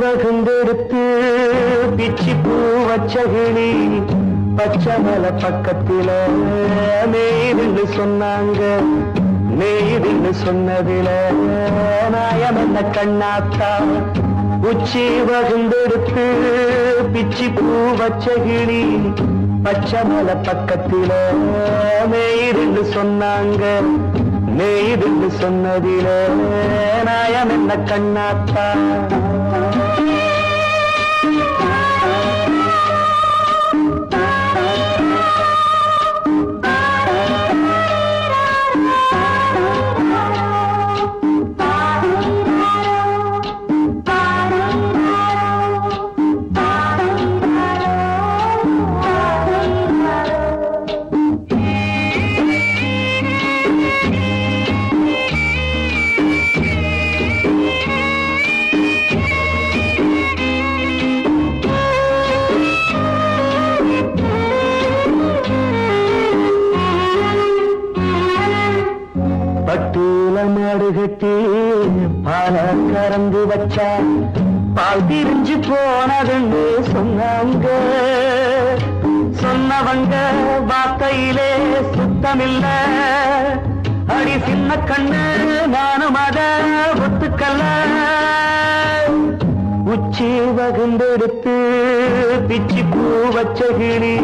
வகுந்தெடுத்து பிச்சி பூ வச்சகிளி பச்சமல பக்கத்தில மேய்துன்னு சொன்னாங்க. மேய்துன்னு சொன்னதில நாயம் என்ன கண்ணாத்தா. உச்சி வகுந்தெடுத்து பிச்சி பூ வச்சகிளி பச்சமல பக்கத்தில மேய்துன்னு சொன்னாங்க. மேய்துன்னு சொன்னதில நாயம் என்ன கண்ணாத்தா. மாடுகட்டி பால கறந்து வச்சா பால் திரிஞ்சு போனதுன்னு சொன்னாங்க. சொன்னவங்க வார்த்தையிலே சுத்தமில்ல. அடி சின்ன கண்ணு நானும் அத ஒத்துக்கல்ல. உச்சி வகுந்தெடுத்து பிச்சி பூ வச்சகிளி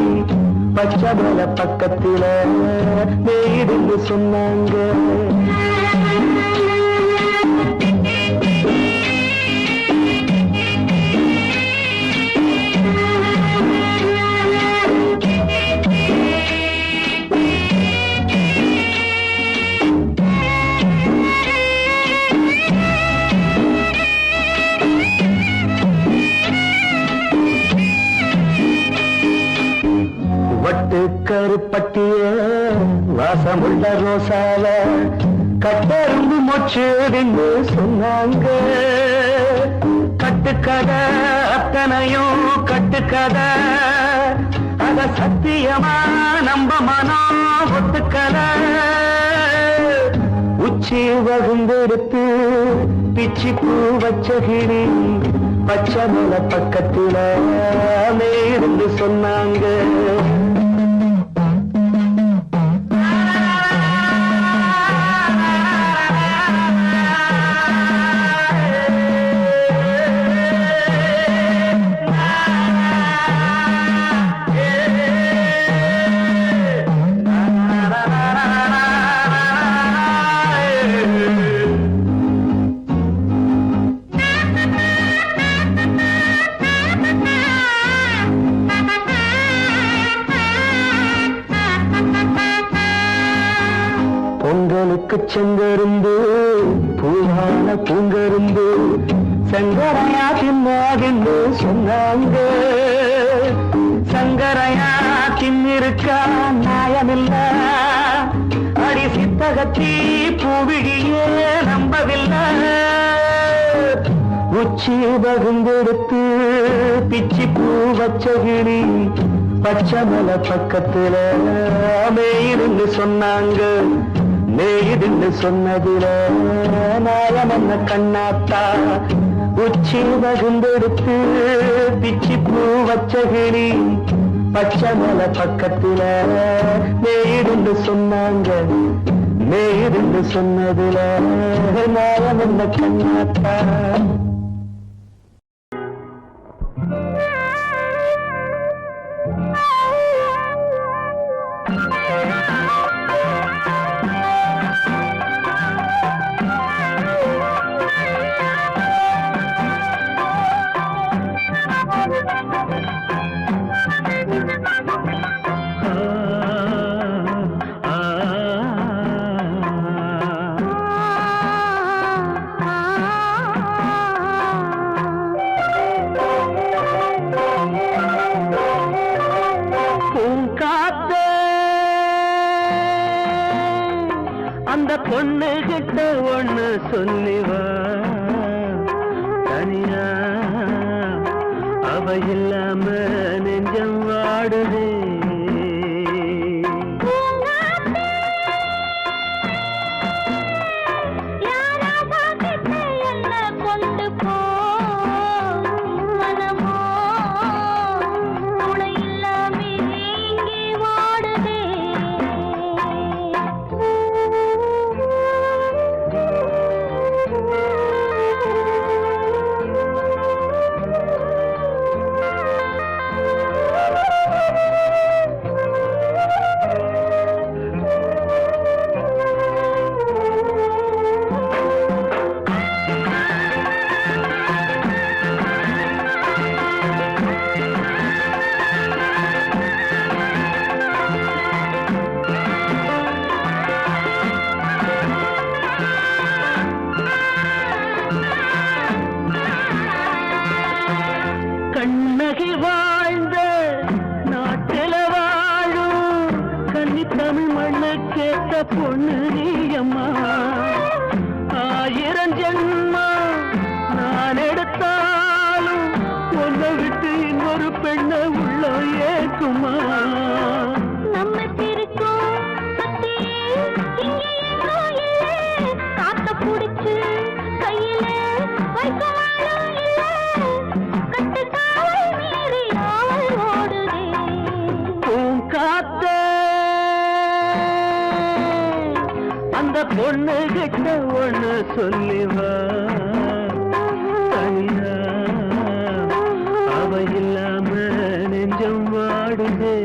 பச்சமல பக்கத்தில மேய்துன்னு சொன்னாங்க. வட்டு கருப்பட்டிய வாசமுள்ள ரோசால கட்டரும்பு மொச்சுன்னு சொன்னாங்க. கட்டுக்கதை அத்தனையும் கட்டுக்கதை. அத சத்தியமா நம்ப மனம் ஒத்துக்கதை. உச்சி வகுந்தெடுத்து பிச்சி பூ வச்சகிளி பச்சமல பக்கத்தில மேய்துன்னு சொன்னாங்க. பொங்கலுக்கு செங்கருந்து பூவான பூங்கருந்து சங்கரையா தின்னாகின்னு சொன்னாங்க. சங்கரையா தின்னிருக்கா நியாயமில்ல. அடி சித்தகத்தி பூவிழியே நம்பவில்லை. உச்சி வகுந்தெடுத்து பிச்சி பூ வச்சகிளி பச்சமல பக்கத்தில மேய்துன்னு சொன்னாங்க. மேய்துன்னு சொன்னதில நாயம் என்ன கண்ணாத்தா. உச்சி வகுந்தெடுத்து பிச்சி பூ வச்சகிளி பச்சமல பக்கத்தில மேய்துன்னு சொன்னாங்க. மேய்துன்னு சொன்னதில நாயம் என்ன கண்ணாத்தா. சொல்லிவா தனியா அவ இல்லாம நெஞ்சம் வாடுதே கண்ணகி வாழ்ந்த நாட்டில வாழும் கன்னி தமிழ் மண்ணு கேட்ட பொண்ணு நீயம்மா 1000 ஜென்மா நான் எடுத்தாலும் ஒன்னை விட்டு இன்னொரு பெண்ணை உள்ள ஏக்குமா காத்த புடிச்சு கையில அந்த பொண்ணு கிட்ட ஒண்ணு சொல்லிவா தனியா அவ இல்லாம நெஞ்சம் வாடுதே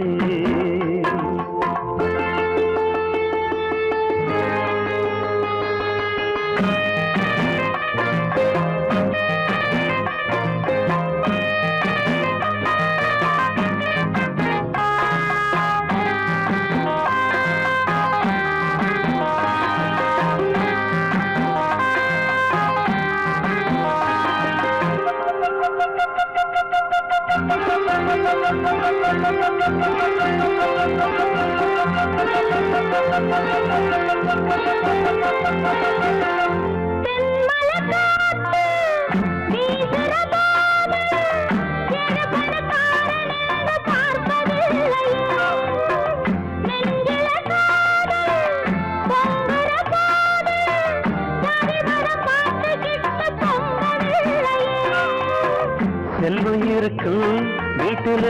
செல்வம் இருக்கும் வீட்டுல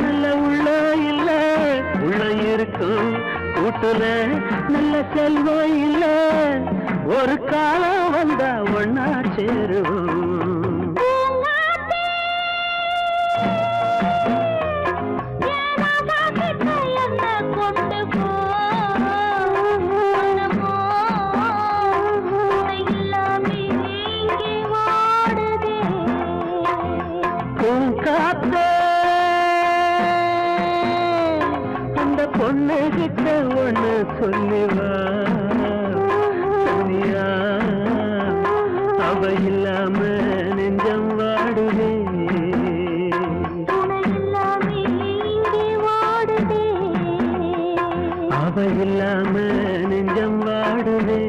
நல்ல உள்ள இல்ல உள்ள இருக்கும் கூட்டுல நல்ல செல்வம் இல்ல ஒரு காலம் வந்தா ஒன்னா சேருவோம் காத்தே அந்த பொண்ணு கிட்ட ஒண்ணு சொல்லிவா தனியா அவ இல்லாம நெஞ்சம் வாடுதே அவ இல்லாம நெஞ்சம் வாடுதே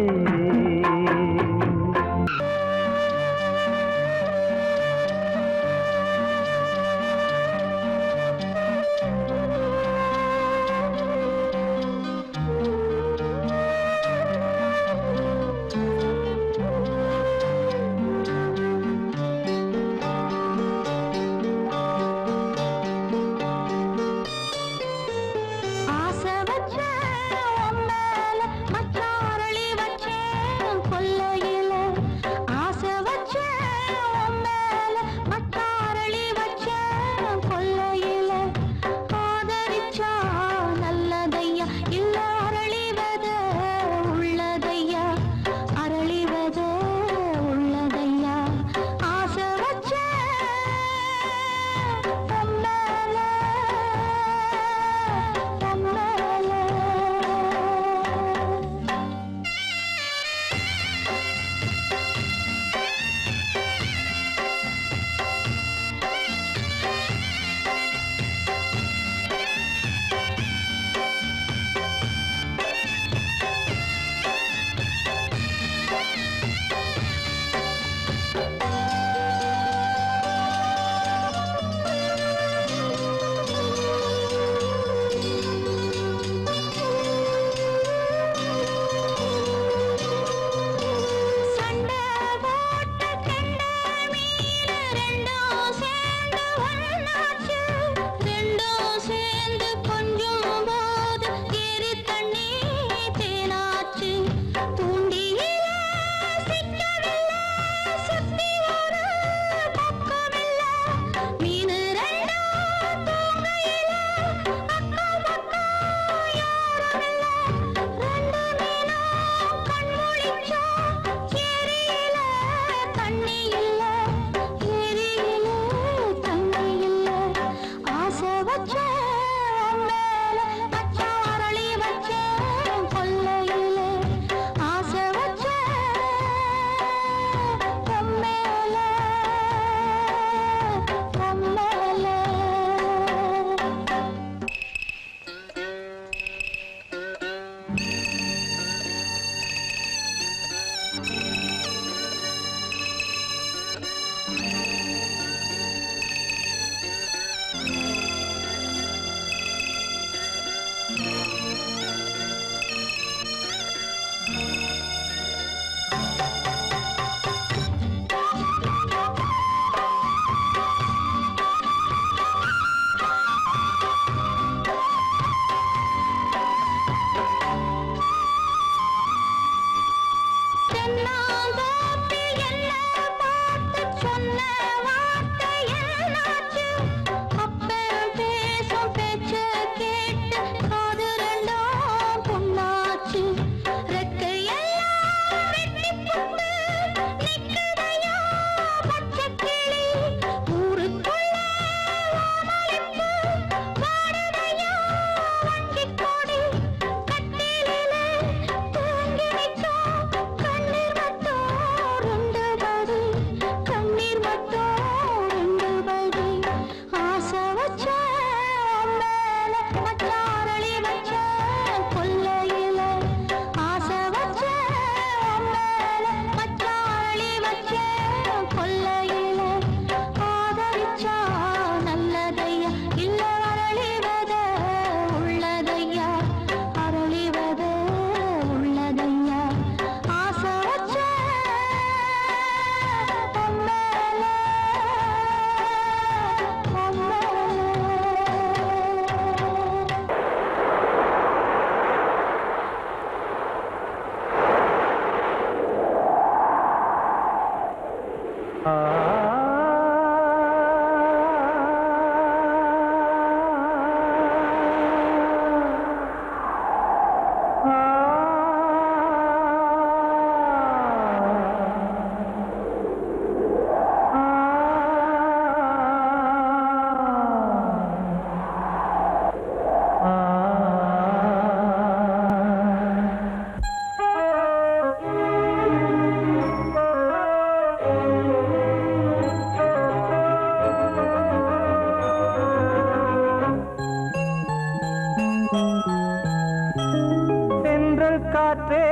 காற்றே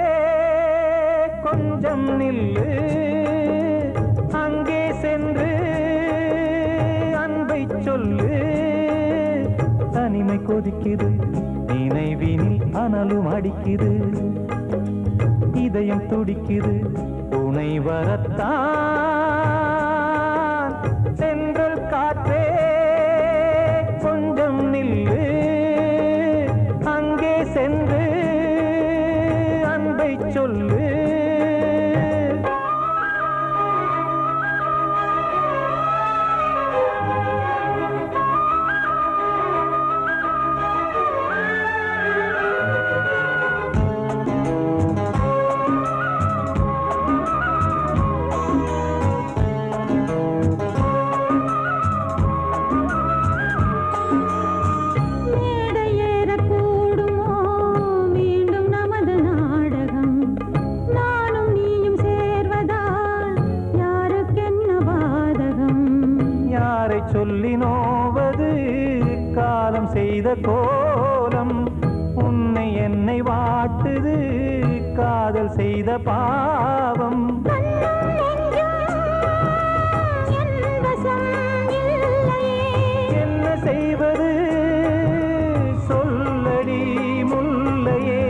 கொஞ்சம் நில்லு, அங்கே சென்று அன்பை சொல்லு. தனிமை கொதிக்குது, நினைவினில் அனலும் அடிக்குது, இதயம் துடிக்குது, துணை வரத்தான். சென்றல் காற்றே கொஞ்சம் நில்லு, அங்கே சென்று சொல்லு. சொல்லி நோவது காலம் செய்த கோலம், உன்னை என்னை வாட்டுது காதல் செய்த பாவம். என்ன செய்வது சொல்லடி முல்லையே,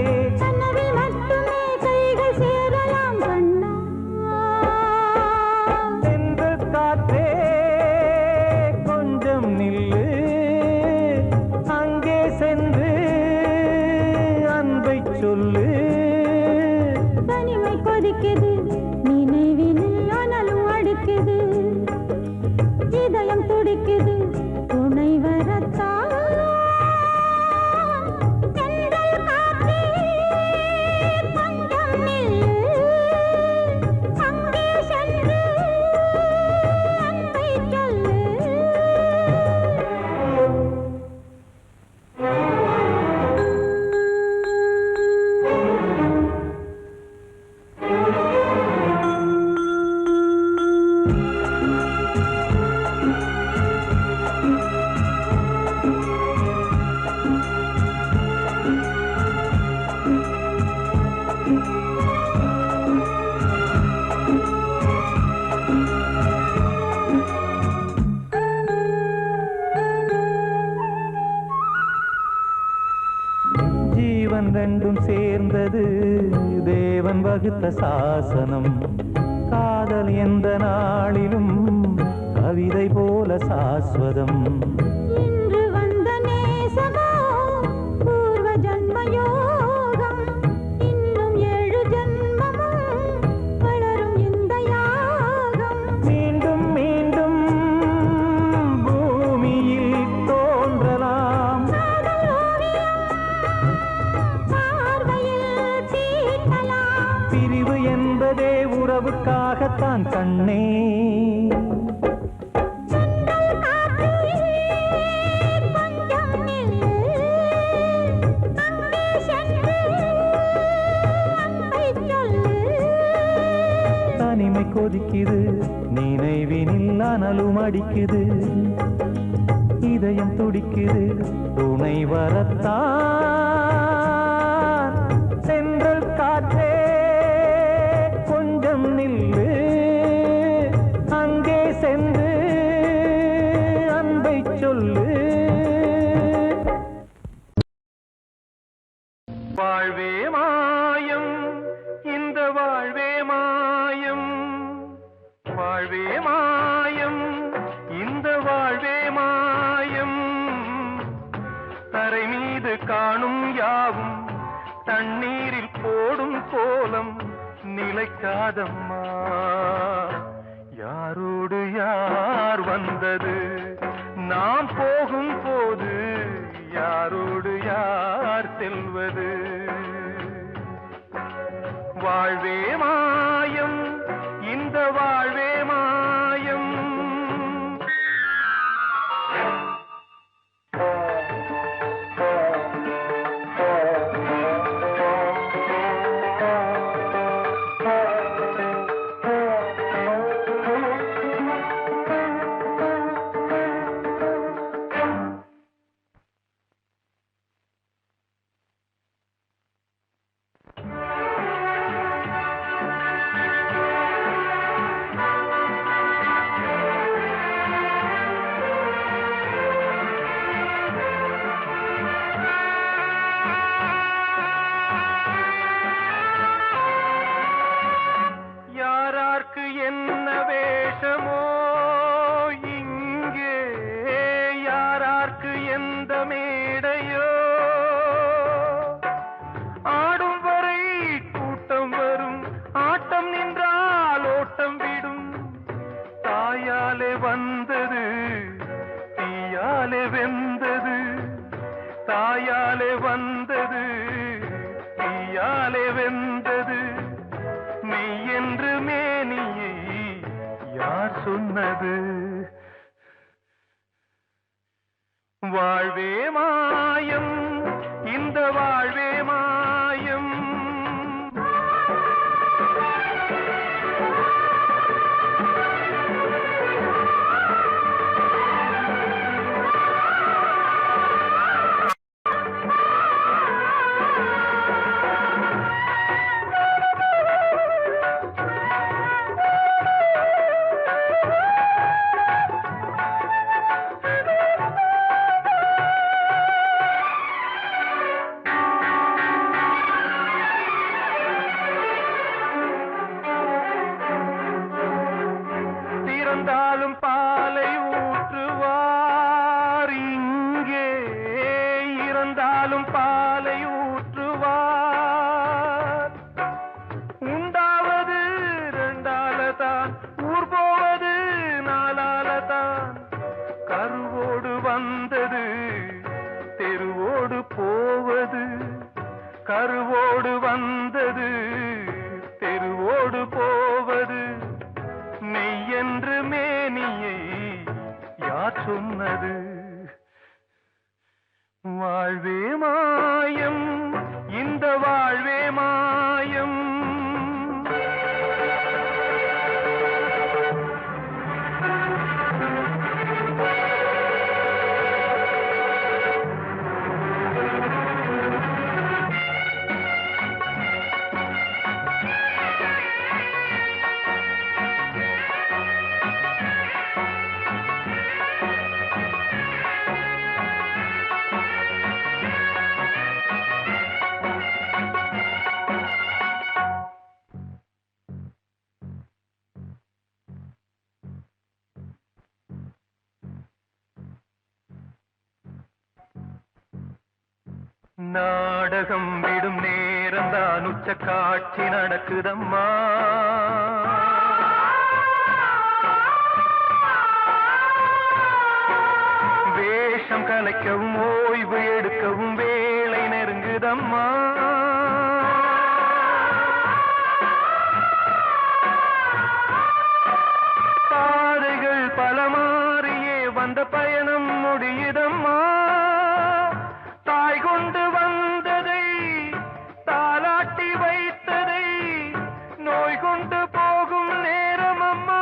சென்று காற்றே நில்லு, அங்கே சென்று அன்பை சொல்லு. தனிமை கொதிக்குது, நினைவினில் அனலும் அடிக்குது, இதயம் துடிக்குது, துணை வரத்தான். ரெண்டும் சேர்ந்தது தேவன் வகுத்த சாசனம். காதல் எந்த நாளிலும் கவிதை போல சாஸ்வதம். இன்று வந்த நேசமோ பூர்வ ஜன்ம யோகம், இன்னும் 7 ஜன்மமும் வளரும் இந்த யாகம். மீண்டும் மீண்டும் பூமியில் தோன்றலாம், பிரிவு என்பதே உறவுக்காகத்தான் கண்ணே. தனிமை கொதிக்குது, நினைவினில் அனலும் அடிக்குது, இதயம் துடிக்குது, துணை வரத்தான். சென்றல் காற்றே கொஞ்சம் நில்லு, அங்கே சென்று அன்பை சொல்லு. வாழ்வே மாயம், இந்த வாழ்வே மாயம், வாழ்வே மாயம், இந்த வாழ்வே மாயம். தரை மீது காணும் யாவும் தண்ணீரில் போடும் கோலம் நிலைக்காதம்மா. யாரோ வந்தது. நாம் போகும் போது யாரோடு யார் செல்வது? வாழ்வே மாயம், இந்த வாழ்வே மாயம். என்ன வேஷமோ இங்கே, யாரார்க்கு எந்த மேடையோ, ஆடும் வரை கூட்டம் வரும், ஆட்டம் நின்றால் ஓட்டம் விடும். தாயாலே வந்தது தீயாலே வெந்தது, தாயாலே வந்தது தீயாலே வெந்தது. மெய் என்று மேனியை யார் சொன்னது? வாழ்வே மாயம், இந்த வாழ்வே மாயம். இறந்தாலும் பாலை ஊற்றுவார் இங்கே, இறந்தாலும் பாலை ஊற்றுவார். உண்டாவது ரெண்டாலதான், ஊர் போவது நாலாலதான். கருவோடு வந்தது தெருவோடு போவது, கருவோடு வந்தது தெருவோடு போவது. மெய் என்று மேனியை யார் சொன்னது? வாழ்வே மாயம், இந்த வாழ்வே மாயம். நாடகம் விடும் நேரம்தான் உச்ச காட்சி நடக்குதம்மா. வேஷம் கலைக்கவும் ஓய்வு எடுக்கவும் வேளை நெருங்குதம்மா. பாதைகள் பல மாறியே வந்த பயணம் முடியுதம்மா. தாய் கொண்டு வந்ததை தாலாட்டி வைத்ததை நோய் கொண்டு போகும் நேரம் அம்மா.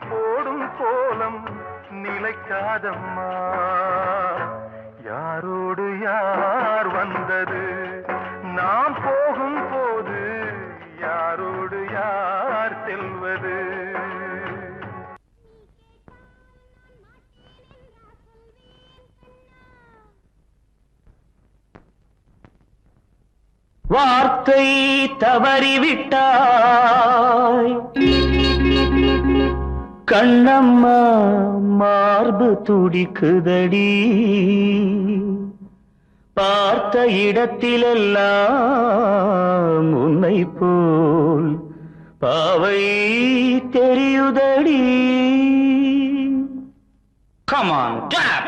போடும் கோலம் நிலைக்காதம்மா. யாரோடு யார் வந்தது நாம் போகும் போது, யாரோடு யார் செல்வது? வார்த்தை தவறிவிட்டாய் கண்ணம்மா, மார்பு துடிக்குதடி. பார்த்த இடத்திலெல்லாம் உன்னை போல் பாவை தெரியுதடி. Come on, clap!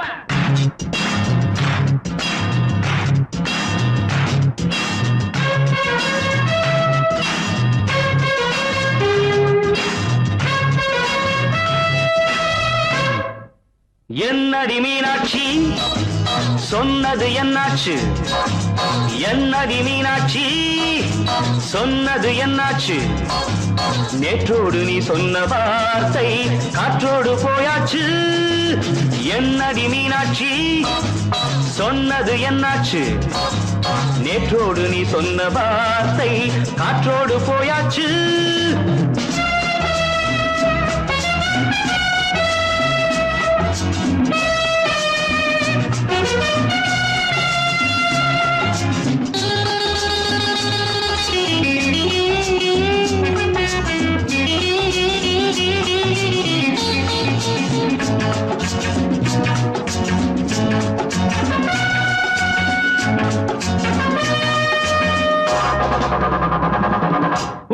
என்னடி மீனாட்சி சொன்னது என்னாச்சு? என்னடி மீனாட்சி சொன்னது என்னாச்சு? நேற்றோடு நீ சொன்ன வார்த்தை காற்றோடு போயாச்சு. என்னடி மீனாட்சி சொன்னது என்னாச்சு? நேற்றோடு நீ சொன்ன வார்த்தை காற்றோடு போயாச்சு.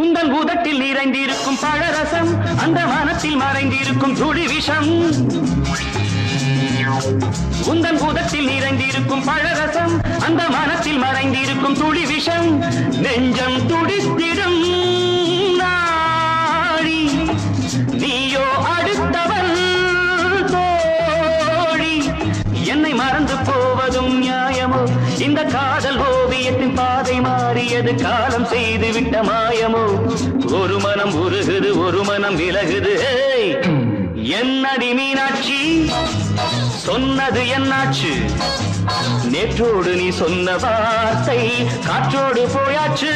உந்தன் பூதத்தில் நிறைந்திருக்கும் பழரசம், அந்த வானத்தில் மறைந்திருக்கும் துளி விஷம். உந்தன் பூதத்தில் நிறைந்திருக்கும் பழரசம், அந்த வானத்தில் மறைந்திருக்கும் துளி விஷம். நெஞ்சம் துடித்திடும் நாடி, நீயோ அடுத்தவள் தோழி. என்னை மறந்து போவதும் நியாயமோ? இந்த காதல் ஓவியத்தின் பாதை மாறியது, காலம் செய்து விட்ட மாயமோ? ஒரு மனம் உருகுது, ஒரு மனம் விலகுது. என்னடி மீனாட்சி சொன்னது என்னாச்சு? நேற்றோடு நீ சொன்ன வார்த்தை காற்றோடு போயாச்சு.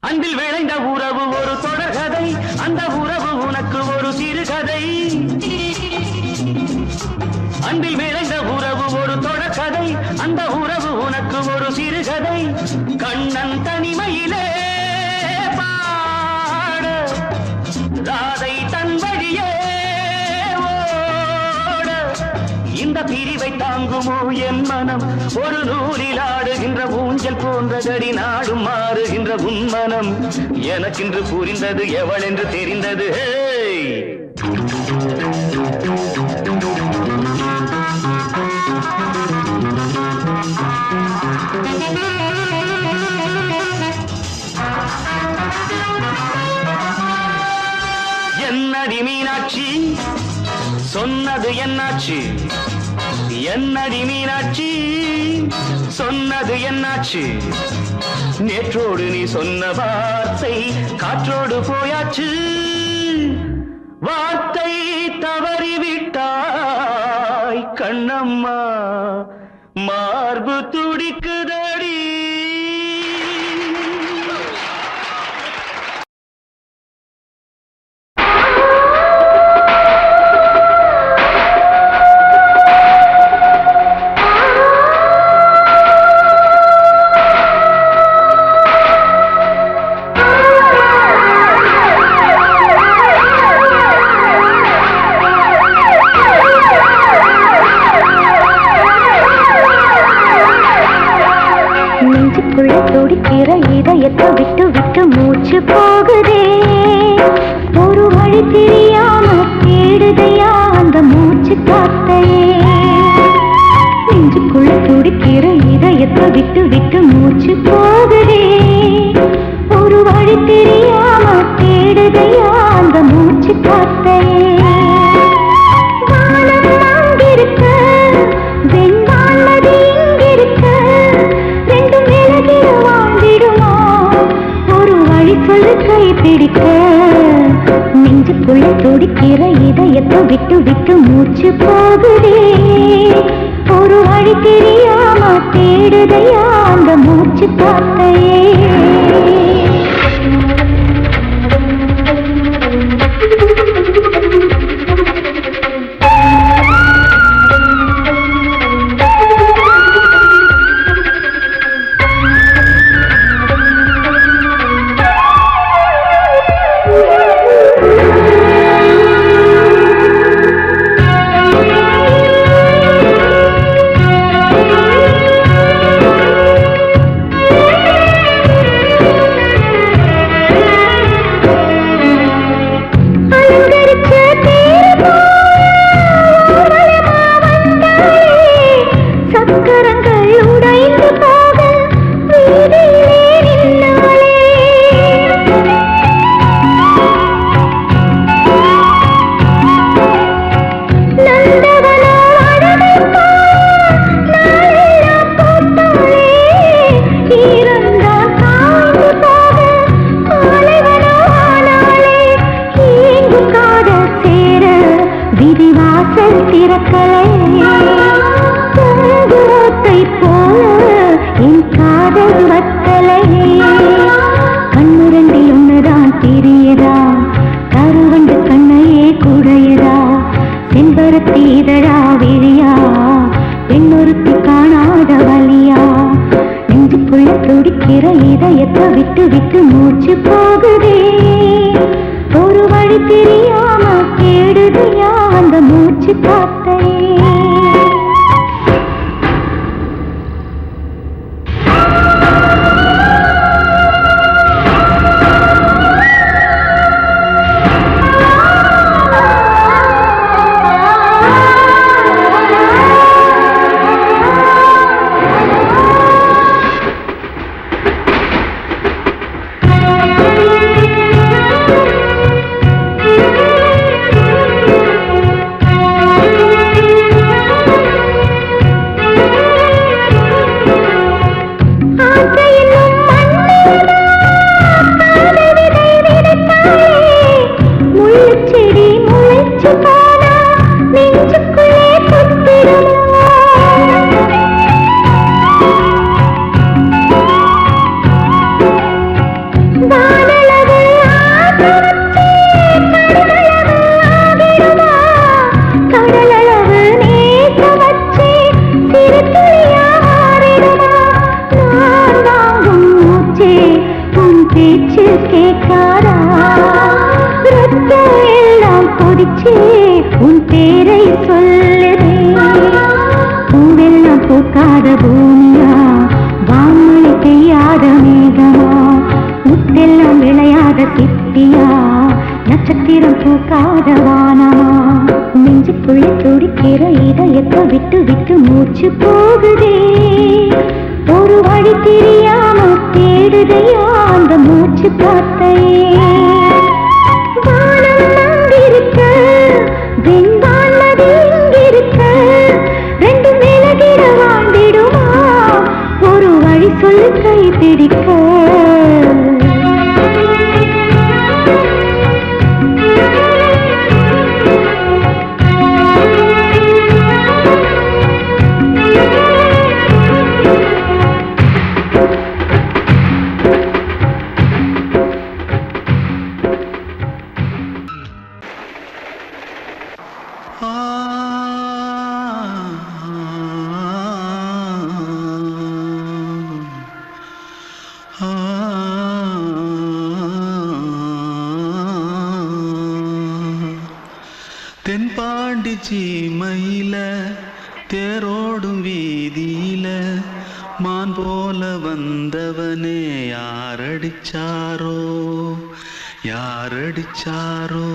அன்பில் விளைந்த உறவு ஒரு தொடர்கதை, அந்த உறவு உனக்கு ஒரு சிறுகதை. அன்பில் விளைந்த உறவு ஒரு தொடர்கதை, அந்த உறவு உனக்கு ஒரு சிறுகதை. கண்ணன் தனிமையிலே பாட, ராதை தன் வழியே ஓட. இந்த பிரிவை தாங்குமோ என் மனம்? ஒரு நூலில் ஆடுகின்ற ஊஞ்சல் போன்றதடி, நாடும் மாறுகின்ற உன்மனம். எனக்கென்று புரிந்தது எவள் என்று தெரிந்தது. என்னடி மீனாட்சி சொன்னது என்னாச்சு? என்னடி மீனாட்சி சொன்னது என்னாச்சு? நேற்றோடு நீ சொன்ன வார்த்தை காற்றோடு போயாச்சு. வார்த்தை தவறிவிட்டாய் கண்ணம்மா, மார்பு துடிக்குதடி. துடிக்கிற இதயத்தை விட்டு விட்டு மூச்சு போகுதே. ஒரு வழி தெரியாம தேடுதையா அந்த மூச்சு காத்தையே. நெஞ்சுக்குள்ள நெஞ்சுக்குள்ள துடிக்கிற இதயத்தை விட்டு விட்டு மூச்சு போகுதே ஒரு வழி தெரியாம தேடுதையா அந்த மூச்சு காத்தையே வானம் அங்கிருக்க வெண்வானது இங்கிருக்க ரெண்டும் விலகிட வாழ்ந்திடுமா ஒரு வழி சொல்லு கை பிடிக்க நெஞ்சுக்குள்ள துடிக்கிற இதயத்தை விட்டு விட்டு மூச்சு போகுதே ஒரு வழி தெரியாம தேடுதையா அந்த மூச்சு காத்தையே விட்டு விட்டு மூச்சு போகுதே ஒரு வழி தெரியாம தேடுதையா அந்த மூச்சு காத்தையே உன் பேரை சொல்லுதே பூவெல்லாம் பூக்காத பூமியா வான்மொழி பெய்யாத மேகமா முத்தெல்லாம் விளையாத சிப்பியா நட்சத்திரம் பூக்காத வானமா நெஞ்சுக்குள்ள துடிக்கிற இதயத்தை விட்டு விட்டு மூச்சு போகுதே ஒரு வழி தெரியாம தேடுதையா அந்த மூச்சு காத்தையே வானம் அங்கிருக்க வெண்வானது இங்கிருக்க ரெண்டும் விலகிட வாழ்ந்திடுமா ஒரு வழி சொல்லு கை பிடிக்க தென்பாண்டி சீமையில தேரோடும் வீதியில மான் போல வந்தவனே யாரடிச்சாரோ யாரடிச்சாரோ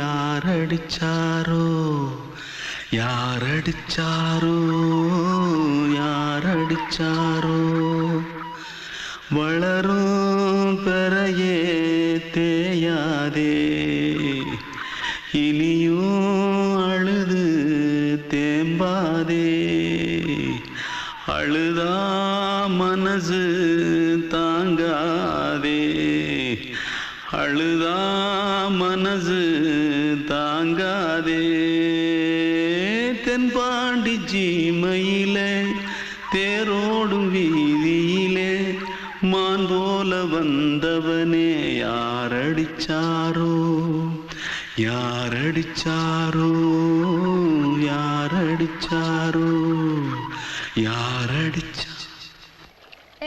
யாரடிச்சாரோ யாரடிச்சாரோ யாரடிச்சாரோ வளரும் பெறையே தேயாதே இனியும் அழுது தேம்பாதே அழுதா மனசு தாங்காதே அழுதா மனசு தாங்காதே தென்பாண்டி சீமையிலே தேரோடும் வீதியிலே மான் போல வந்தவனே யாரடிச்சாரோ யாரடிச்சாரோ யாரடிச்சாரோ यारडिचा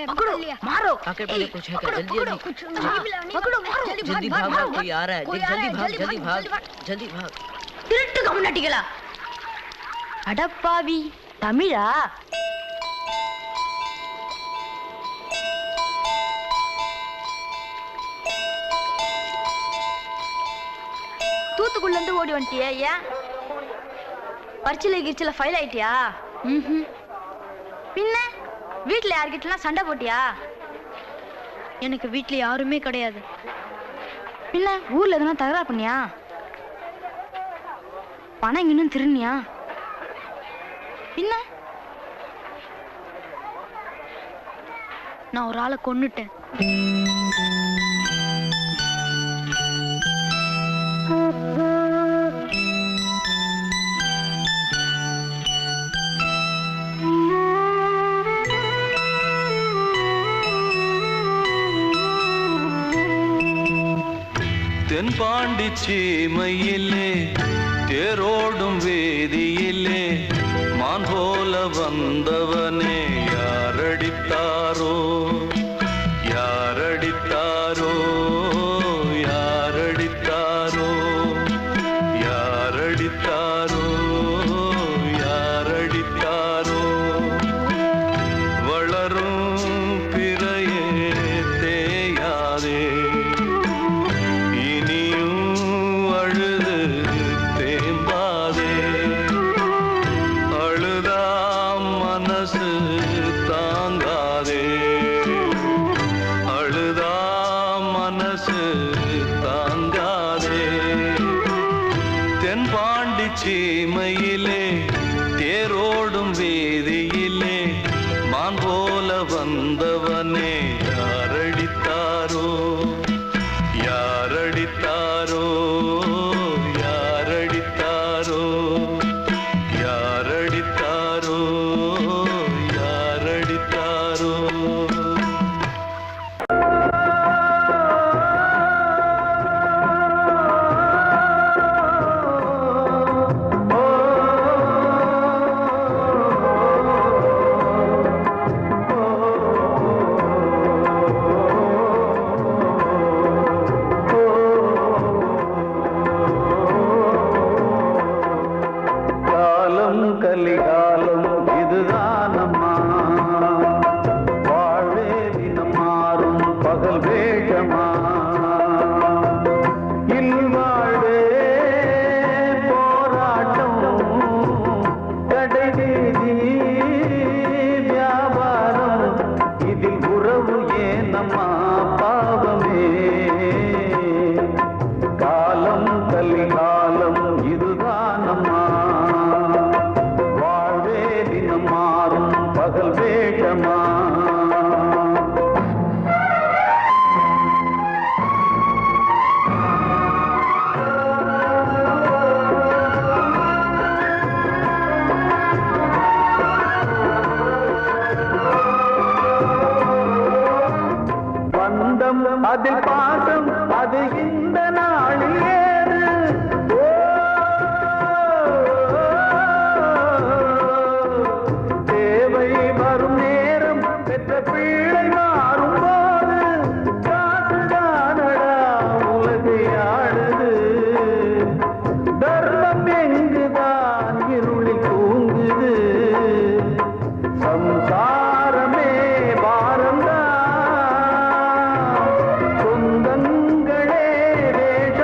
पकड़ो मारो आके पहले कुछ है क्या जल्दी जल्दी पकड़ो मारो जल्दी भाग भाग कोई आ रहा है जल्दी भाग जल्दी भाग திருட்டு கம்முனாட்டிகளா அடப்பாவி தமிழா தூத்துக்குள்ள இருந்து ஓடி வந்துட்டியா ஏன் பரிச்சையில கிரிச்சில ஃபைல் ஆயிட்டியா பின்ன வீட்ல யார்கிட்டலாம் சண்டை போட்டியா எனக்கு வீட்ல யாருமே கிடையாது பின்ன ஊர்ல எதுனா தகராறு பண்ணியா பணம் இன்னும் திருநியா பின்ன நான் ஒரு ஆளை கொன்னுட்டேன் தென்பாண்டி சீமையிலே தேரோடும் வேதியிலே மான் போல வந்தவனே யாரடித்தாரோ யாரடித்தாரோ யாரடித்தாரோ யாரடித்தாரோ யாரடித்தாரோ வளரும் பிறையே தேயாதே சீமையிலே தேரோடும் வேதியிலே மான் போல வந்தவனே யாரடித்தாரோ யாரடித்தாரோ யாரடித்தாரோ யாரடித்தாரோ யாரடித்தாரோ கலிகாலம் இதுதானம்மா வாழ்வே தினம் மாறும் பகல் வேகமா இல்வாழ்வே போராட்டம் கடைவீதி வியாபாரம் இதில் உறவு ஏனம்மா பாவமே காலம் கலிகாலம் இதுதானம்மா மாறும் பகல் வேகமா பந்தம் அதில் பாசம் அது இந்த நாளில் ஏது வரும் நேரம் பெற்ற பிள்ளை மாறும் போது காசுதானடா உலகை ஆடுது தர்மம் எங்குதான் இருளில் தூங்குது சம்சாரமே பாரம்தான் சொந்தங்களே வேஷ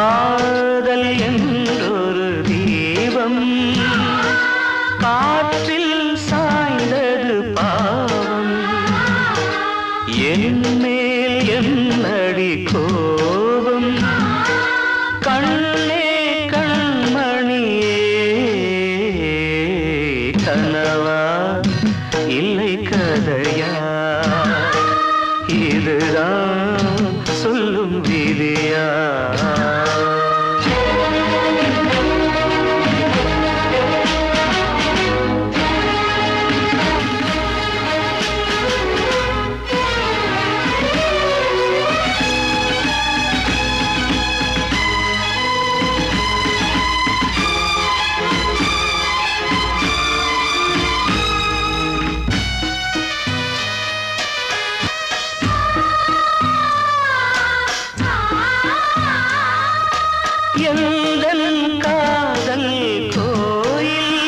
காதல் என்றொரு தீபம் காற்றில் சாய்ந்தது பாவம் என் மேல் என்னடி கோபம் கண்ணே கண்மணியே கனவா இல்லை கதையா இதுதான் சொல்லும் விதியா எந்தன் காதல் கோயில்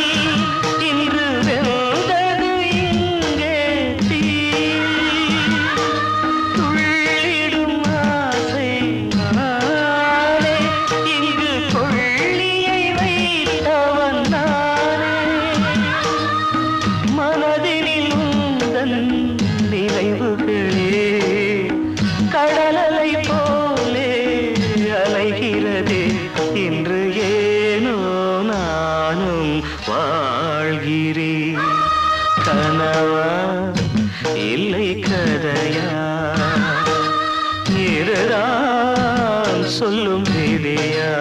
இன்று வெந்தது இங்கே தீ துள்ளிடும் ஆசை நானே இங்கு கொள்ளியை வைத்தவன் நானே மனதினில் உந்தன் நினைவுகளே கடலலை போலே அலைகிறதே இன்று ஏனோ நானும் வாழ்கிறேன் கனவா இல்லை கதையா இதுதான் சொல்லும் விதியா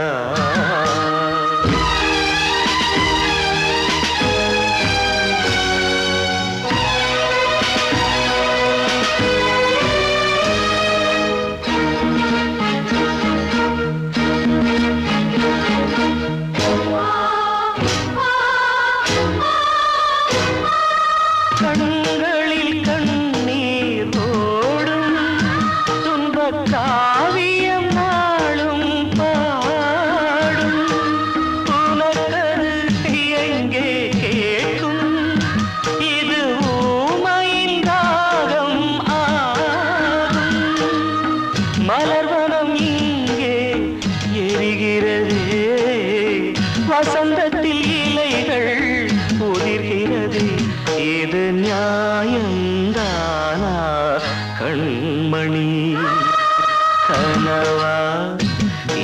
கண்களில் கண்ணீர் ஓடும் துன்பக் காவியம் நாளும் பாடும் உனக்கது எங்கே கேட்கும் இது ஊமையின் ராகம் ஆகும் மலர்வனம் இங்கே எரிகிறதே வசந்தத்தில் இலைகள் உதிர்கிறது இது நியாயம்தானா கண்மணி கனவா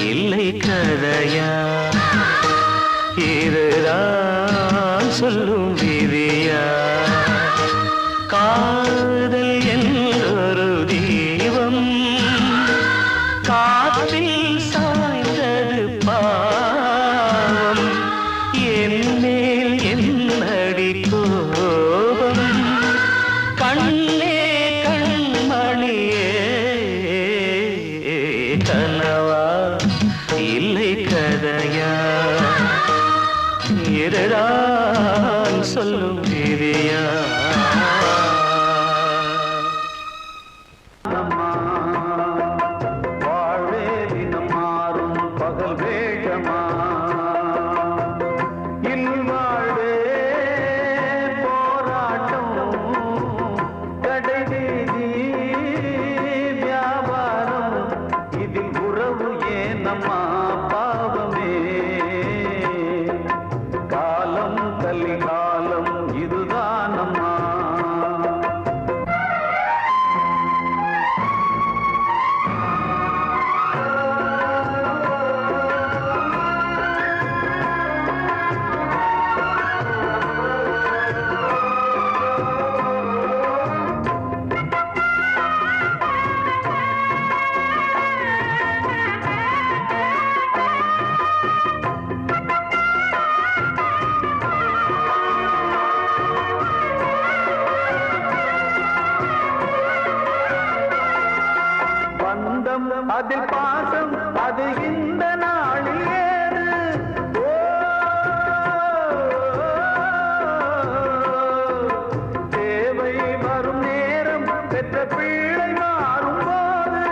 இல்லை கதையா இதுதான் சொல்லும் விதியா காதல் என்றொரு தீபம் காற்றில் சாய்ந்தது பாவம் என் மேல் என்னடி கோபம் கண்ணே கண்மணியே கனவா இல்லை கதையா இதுதான் சொல்லும் விதியா வாழ்வே தினம் மாறும் பகல் வேகமா இல்வாழ்வே போராட்டம் கடைவீதி வியாபாரம் இதில் உறவு ஏனம்மா பாவமே காலம் கலிகாலம் இதுதானம்மா பந்தம் அதில் பாசம் அது இந்த நாளில் ஏது தேவை வரும் நேரம் பெற்ற பிள்ளை மாறும் போது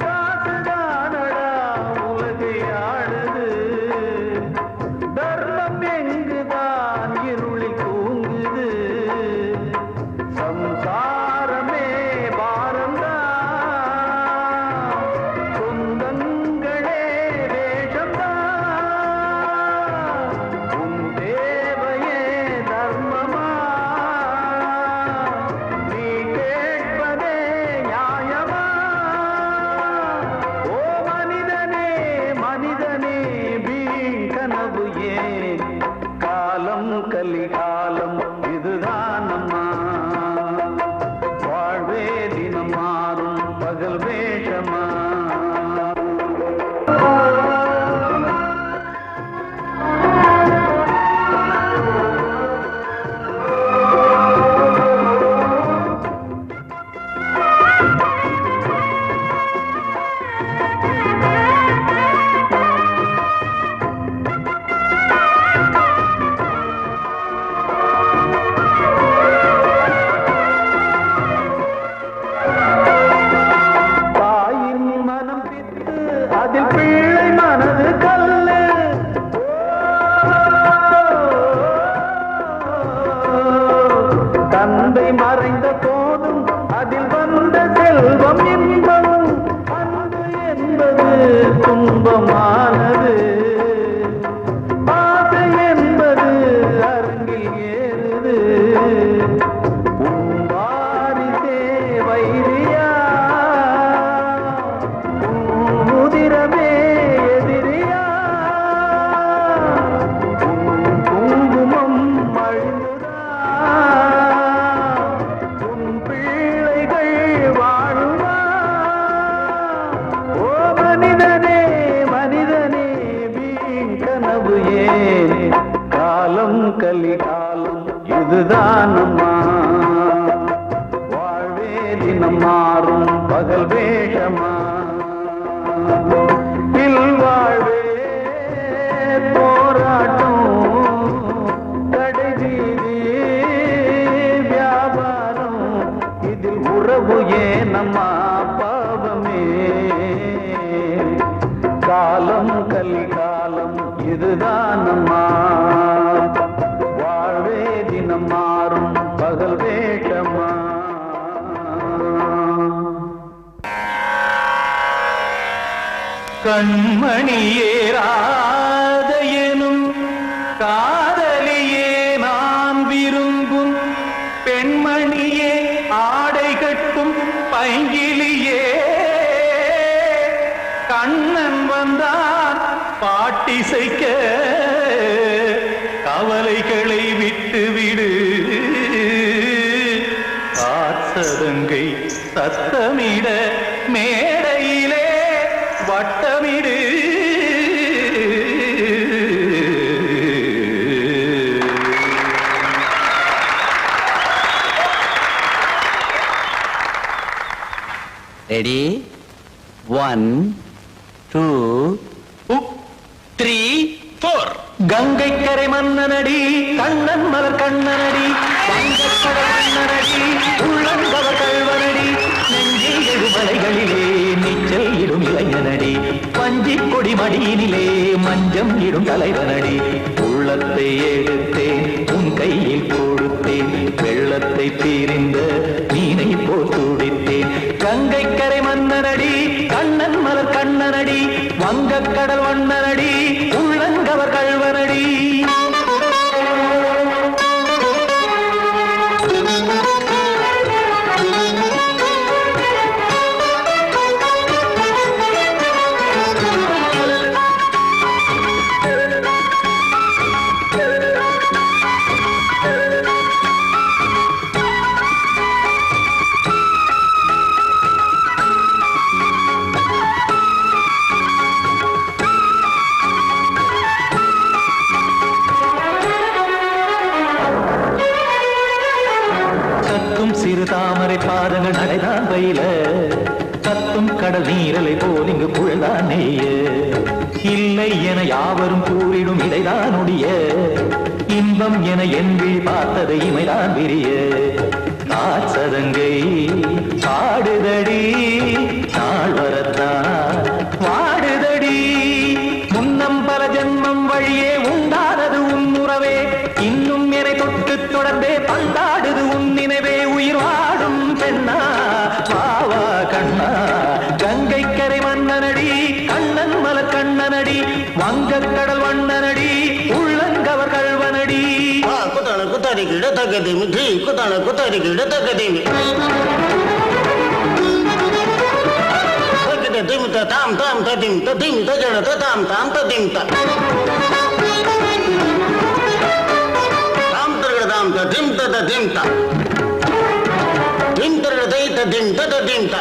காசுதானடா உலகை ஆடுது தர்மம் எங்குதான் இருளில் தூங்குது சம்சாரமே பாரந்தா சொந்த கனவு ஏன் காலம் கலிகாலம் இதுதான் அம்மா வாழ்வே தினம் மாறும் பகல் வேஷமா தந்தை மறைந்த போதும் அதில் வந்த செல்வம் இன்பம் அன்பு என்பது துன்பமானது ஆசை என்பது அரங்கில் ஏறுது வாரிசே வைரியா முதிரமே எதிரியா குங்குமம் அழுதா காலம் கலிகாலம் இதுதான் அம்மா வாழ்வே தினம் மாறும் பகல் வேஷமா இல்வாழ்வே போராட்டம் கடைவீதி வியாபாரம் இதில் உறவு ஏனம்மா பாவமே காலம் கலிகாலம் இதுதான் அம்மா வாழ்வே தினம் மாறும் பகல் வேஷமா கண்மணியே ராதையனும் காதலியே நான் விரும்பும் பெண்மணியே ஆடை கட்டும் பைங்கிலியே கண்ணன் வந்தான் பாட்டிசைக்க கவலைகளை விட்டுவிடு காத்ததங்கை சத்தமிட மேடையிலே வட்டமிடு ரெடி 1 2 3 4 கங்கை கரை மன்னனடி கண்ணன் மலர் கண்ணனடி வங்கக்கடல் மன்னனடி உள்ளங்கவர் கல்வனடி நெஞ்சில் எழுமலைகளிலே நீச்சல் இடும் இளைஞனடி பஞ்சி கொடி மடியினிலே மஞ்சம் இடும் தலைவனடி உள்ளத்தை எடுத்தேன் உன் கையில் கொடுத்தேன் வெள்ளத்தை பிரிந்த மீனை போல் துடித்தேன் கங்கை கரை மன்னனடி கண்ணன் மலர் கண்ணனடி வங்கக்கடல் வண்ணனடி உள்ளங்கவர் கல்வனடி சிறு தாமரை பாதங்கள் நடைதான் பயில கத்தும் கடல் நீரலை போல் இங்கு குழல்தான் நெய்ய இல்லை என யாவரும் கூறிடும் இடைதான் உடைய இன்பம் என என்பி பார்த்ததை இமைதான் விரிய காசதங்கை பாடுதடி நாள் வரத்தான் வாடுதடி முன்னம் பல ஜென்மம் வழியே உண்டானது உன் உறவே இன்னும் என்னை தொட்டு தொடர்ந்தே பந்தாடுது உன் நினைவே உயிர் வாடும் பெண்ணா பாவா கண்ணா கங்கை கரை மன்னனடி கண்ணன் மலர் கண்ணனடி வங்கக்கடல் வண்ணனடி உள்ளங்கவர் கல்வனடி குத்தான குத்தாரி கிட தகதிமி ஜி குத்தான குத்தாரி கிட தகதிமி தகதிமி தாம் தாம் ததிம் ததிம் தஜட தாம் தாம் ததிம் த தத திம்தா திம் தர தைத திம் தத திம்தா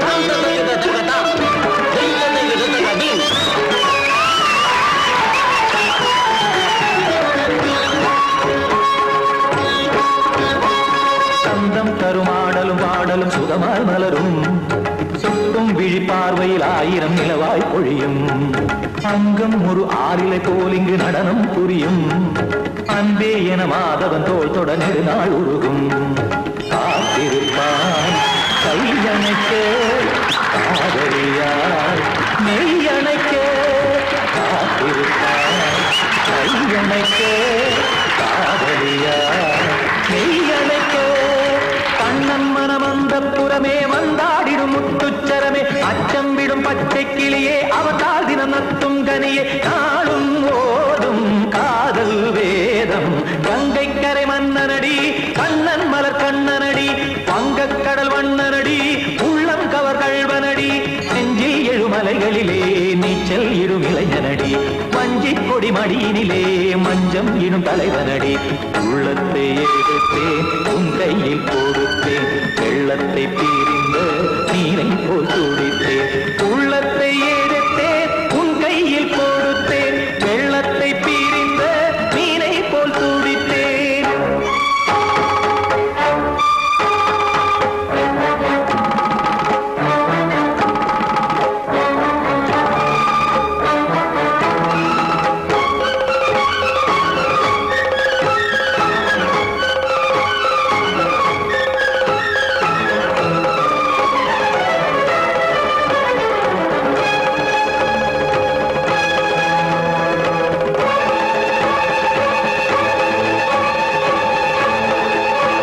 தாம் தத யத தகதா திம் தத யத தகதிம் சந்தம் கருமாடலும் பாடலும் சுகமாய் மலரும் சொட்டும் விழி பார்வையில் 1000 நிலவாய் பொழியும் அங்கம் ஒரு ஆறிலை போல் இங்கு நடனம் புரியும் அன்பே என மாதவன் தோள் தொட நெடுநாள் உருகும் காத்திருப்பான் கையணைக்க காதலியார் மெய்யணைக்க காத்திருப்பான் கையணைக்க காதலியார் மெய்யணைக்க கண்ணன் மனமந்த புறமே வந்தாடிடும் முத்துச்சரமே அச்சம் விடும் பச்சை கிளியே அவதால் தினம் நத்தும் கனியே நாளும் ஓடும் காதல் வேதம் கங்கை கரை மன்னனடி கண்ணன் மலர் கண்ணனடி வங்கக் கடல் வண்ணனடி உள்ளம் கவர் கழ்வனடி நெஞ்சில் எழுமலைகளிலே நீச்சல் இடும் இளைஞனடி வஞ்சி கொடி மடியினிலே மஞ்சம் இடும் தலைவனடி உள்ளத்தை எடுத்தேன் உன் கையில் கொடுத்தேன் வெள்ளத்தை பிரிந்த நீரை போல் துடித்தேன்